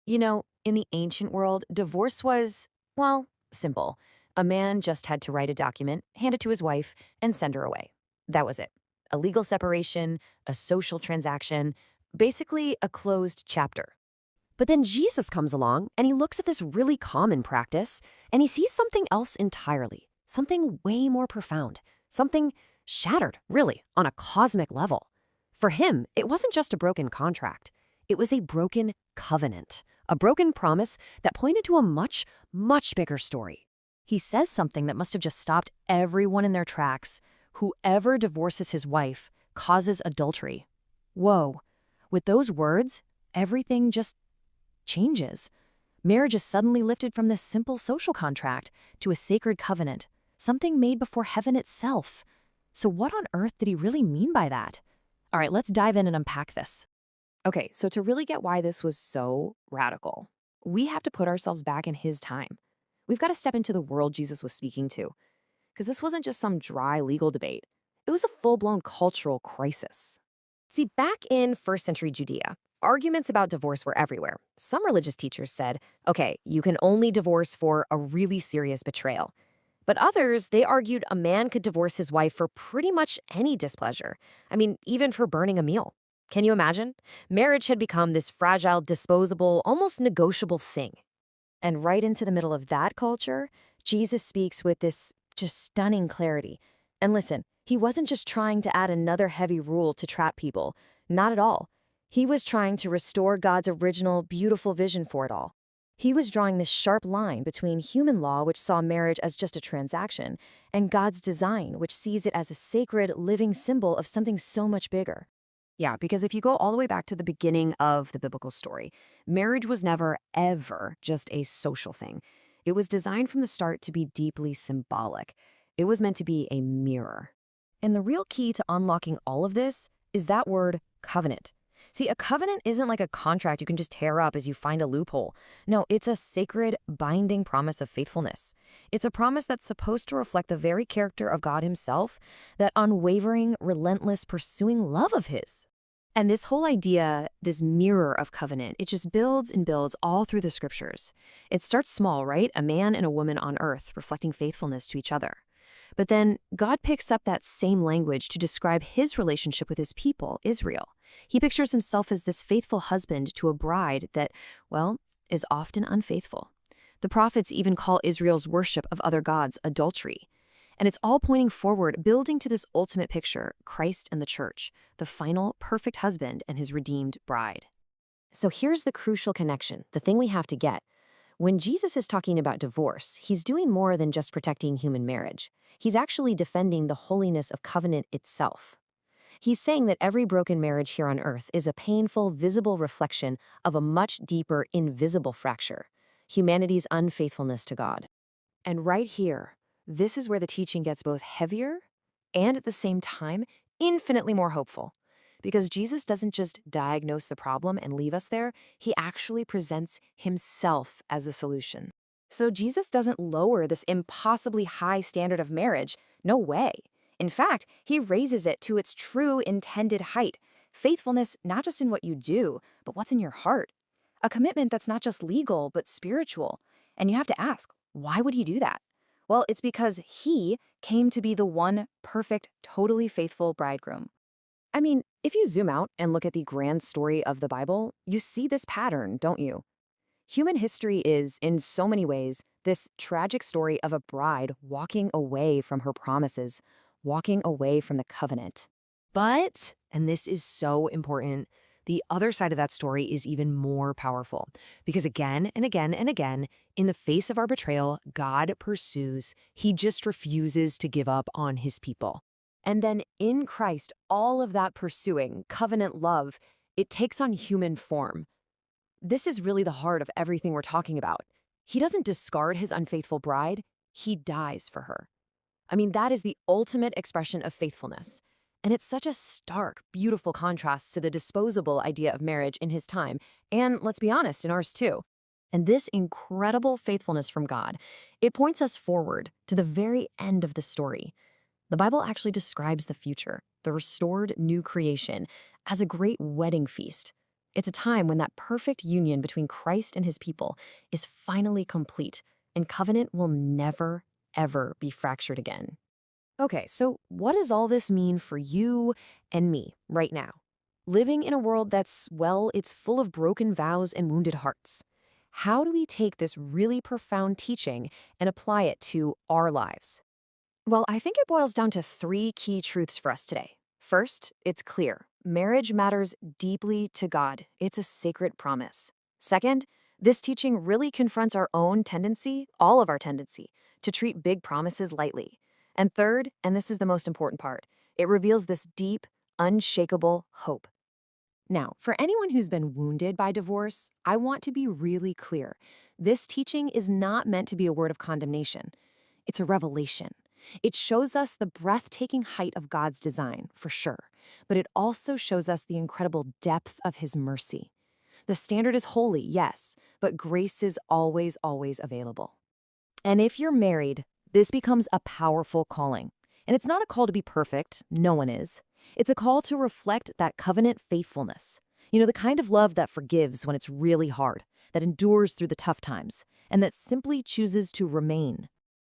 In the ancient world, divorce was, well, simple. A man just had to write a document, hand it to his wife, and send her away. That was it. A legal separation, a social transaction, basically a closed chapter. But then Jesus comes along and he looks at this really common practice and he sees something else entirely, something way more profound, something shattered, really, on a cosmic level. For him, it wasn't just a broken contract. It was a broken covenant, a broken promise that pointed to a much, much bigger story. He says something that must have just stopped everyone in their tracks. Whoever divorces his wife causes adultery. Whoa. With those words, everything just changes. Marriage is suddenly lifted from this simple social contract to a sacred covenant, something made before heaven itself. So what on earth did he really mean by that? All right, let's dive in and unpack this. Okay, so to really get why this was so radical, we have to put ourselves back in his time. We've got to step into the world Jesus was speaking to, because this wasn't just some dry legal debate. It was a full-blown cultural crisis. See, back in first century Judea, arguments about divorce were everywhere. Some religious teachers said, okay, you can only divorce for a really serious betrayal. But others, they argued a man could divorce his wife for pretty much any displeasure. I mean, even for burning a meal. Can you imagine? Marriage had become this fragile, disposable, almost negotiable thing. And right into the middle of that culture, Jesus speaks with this just stunning clarity. And listen, he wasn't just trying to add another heavy rule to trap people. Not at all. He was trying to restore God's original, beautiful vision for it all. He was drawing this sharp line between human law, which saw marriage as just a transaction, and God's design, which sees it as a sacred, living symbol of something so much bigger. Yeah, because if you go all the way back to the beginning of the biblical story, marriage was never, ever just a social thing. It was designed from the start to be deeply symbolic. It was meant to be a mirror. And the real key to unlocking all of this is that word covenant. See, a covenant isn't like a contract you can just tear up as you find a loophole. No, it's a sacred, binding promise of faithfulness. It's a promise that's supposed to reflect the very character of God himself, that unwavering, relentless, pursuing love of his. And this whole idea, this mirror of covenant, it just builds and builds all through the scriptures. It starts small, right? A man and a woman on earth reflecting faithfulness to each other. But then God picks up that same language to describe his relationship with his people, Israel. He pictures himself as this faithful husband to a bride that, well, is often unfaithful. The prophets even call Israel's worship of other gods adultery. And it's all pointing forward, building to this ultimate picture, Christ and the church, the final perfect husband and his redeemed bride. So here's the crucial connection, the thing we have to get. When Jesus is talking about divorce, he's doing more than just protecting human marriage. He's actually defending the holiness of covenant itself. He's saying that every broken marriage here on earth is a painful, visible reflection of a much deeper, invisible fracture, humanity's unfaithfulness to God. And right here, this is where the teaching gets both heavier and at the same time, infinitely more hopeful. Because Jesus doesn't just diagnose the problem and leave us there, he actually presents himself as the solution. So Jesus doesn't lower this impossibly high standard of marriage. No way. In fact, he raises it to its true intended height. Faithfulness not just in what you do, but what's in your heart. A commitment that's not just legal, but spiritual. And you have to ask, why would he do that? Well, it's because he came to be the one perfect, totally faithful bridegroom. I mean, if you zoom out and look at the grand story of the Bible, you see this pattern, don't you? Human history is, in so many ways, this tragic story of a bride walking away from her promises, walking away from the covenant. But, and this is so important, the other side of that story is even more powerful. Because again and again and again, in the face of our betrayal, God pursues. He just refuses to give up on his people. And then in Christ, all of that pursuing, covenant love, it takes on human form. This is really the heart of everything we're talking about. He doesn't discard his unfaithful bride, he dies for her. I mean, that is the ultimate expression of faithfulness. And it's such a stark, beautiful contrast to the disposable idea of marriage in his time, and let's be honest, in ours too. And this incredible faithfulness from God, it points us forward to the very end of the story. The Bible actually describes the future, the restored new creation, as a great wedding feast. It's a time when that perfect union between Christ and his people is finally complete, and covenant will never, ever be fractured again. Okay, so what does all this mean for you and me right now? Living in a world that's, well, it's full of broken vows and wounded hearts. How do we take this really profound teaching and apply it to our lives? Well, I think it boils down to three key truths for us today. First, it's clear. Marriage matters deeply to God. It's a sacred promise. Second, this teaching really confronts our own tendency, all of our tendency, to treat big promises lightly. And third, and this is the most important part, it reveals this deep, unshakable hope. Now, for anyone who's been wounded by divorce, I want to be really clear. This teaching is not meant to be a word of condemnation. It's a revelation. It shows us the breathtaking height of God's design, for sure, but it also shows us the incredible depth of his mercy. The standard is holy, yes, but grace is always, always available. And if you're married, this becomes a powerful calling. And it's not a call to be perfect, no one is. It's a call to reflect that covenant faithfulness. You know, the kind of love that forgives when it's really hard, that endures through the tough times, and that simply chooses to remain.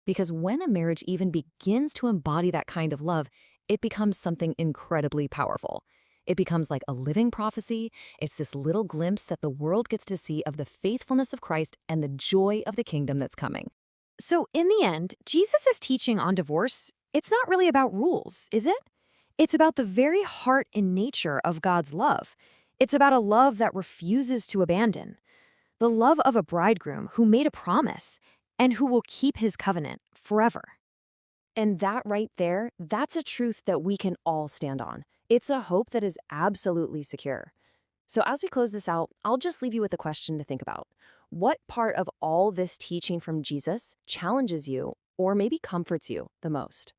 Because when a marriage even begins to embody that kind of love, it becomes something incredibly powerful. It becomes like a living prophecy. It's this little glimpse that the world gets to see of the faithfulness of Christ and the joy of the kingdom that's coming. So in the end, Jesus' teaching on divorce, it's not really about rules, is it? It's about the very heart and nature of God's love. It's about a love that refuses to abandon. The love of a bridegroom who made a promise and who will keep his covenant forever. And that right there, that's a truth that we can all stand on. It's a hope that is absolutely secure. So as we close this out, I'll just leave you with a question to think about. What part of all this teaching from Jesus challenges you or maybe comforts you the most?